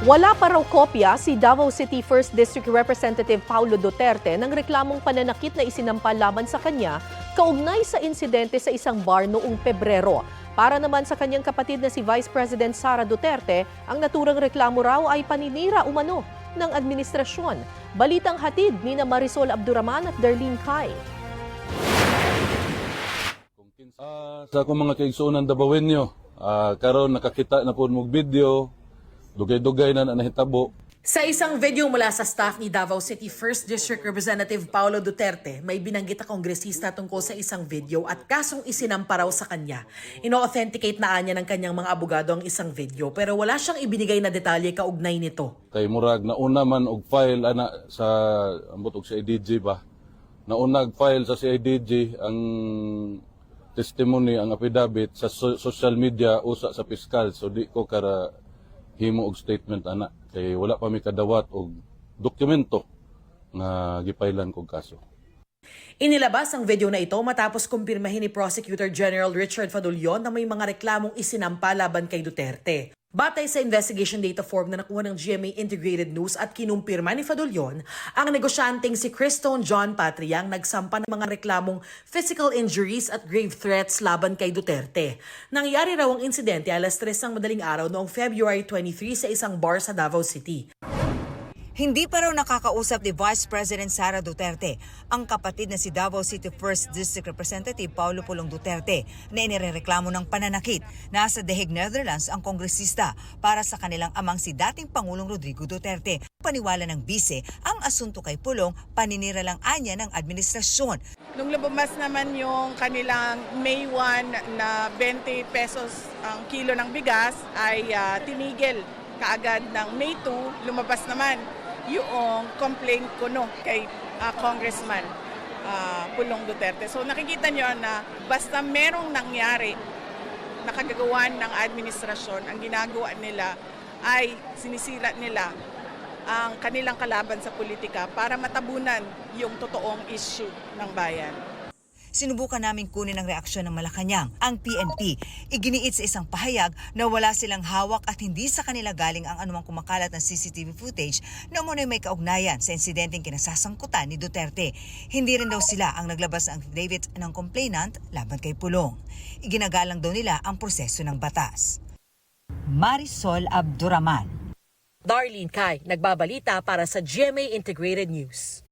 Wala pa raw kopya si Davao City 1st District Representative Paulo Duterte ng reklamong pananakit na isinampa laban sa kanya kaugnay sa insidente sa isang bar noong Pebrero. Para naman sa kanyang kapatid na si Vice President Sara Duterte, ang naturang reklamo raw ay paninira umano ng administrasyon. Balitang hatid ni Marisol Abduraman at Darlene Kai. Sa akong mga kaigsuonan Davaoenyo, karon nakakita na po mong video, dugay-dugay na nahitabo. Sa isang video mula sa staff ni Davao City 1st District Representative Paulo Duterte, may binanggit na kongresista tungkol sa isang video at kasong isinampa raw sa kanya. Ino-authenticate na anya ng kanyang mga abogado ang isang video pero wala siyang ibinigay na detalye kaugnay nito. Kay murag nauna man og file ana sa ambot og CIDG ba. Nauna og file sa CIDG ang testimony, ang affidavit sa social media usa sa piskal, so di ko kara himo og statement ana kay wala pa mi kadawat og dokumento nga gipailan kog kaso. Inilabas ang video na ito matapos kumpirmahin ni Prosecutor General Richard Fadulion na may mga reklamong isinampa laban kay Duterte. Batay sa investigation data form na nakuha ng GMA Integrated News at kinumpirma ni Fadulion, ang negosyanteng si Christone John Patria ang nagsampa ng mga reklamong physical injuries at grave threats laban kay Duterte. Nangyari raw ang insidente alas 3 ng madaling araw noong February 23 sa isang bar sa Davao City. Hindi pa raw nakakausap ni Vice President Sara Duterte ang kapatid na si Davao City 1st District Representative Paulo Pulong Duterte na inirereklamo ng pananakit. Nasa The Hague, Netherlands ang kongresista para sa kanilang amang si dating Pangulong Rodrigo Duterte. Paniwala ng bise, ang asunto kay Pulong paninira lang anya ng administrasyon. Nung lumabas naman yung kanilang May 1 na 20 pesos ang kilo ng bigas ay tinigil kaagad ng May 2, lumabas naman yung complaint ko kay Congressman Pulong Duterte. So nakikita nyo na basta merong nangyari na kagagawan ng administrasyon, ang ginagawa nila ay sinisira nila ang kanilang kalaban sa politika para matabunan yung totoong issue ng bayan. Sinubukan namin kunin ang reaksyon ng Malacanang, ang PNP. Iginiit sa isang pahayag na wala silang hawak at hindi sa kanila galing ang anumang kumakalat ng CCTV footage na umano'y may kaugnayan sa insidenteng kinasasangkutan ni Duterte. Hindi rin daw sila ang naglabas ng affidavit ng complainant laban kay Pulong. Iginagalang daw nila ang proseso ng batas. Marisol Abduraman. Darlene Kai, nagbabalita para sa GMA Integrated News.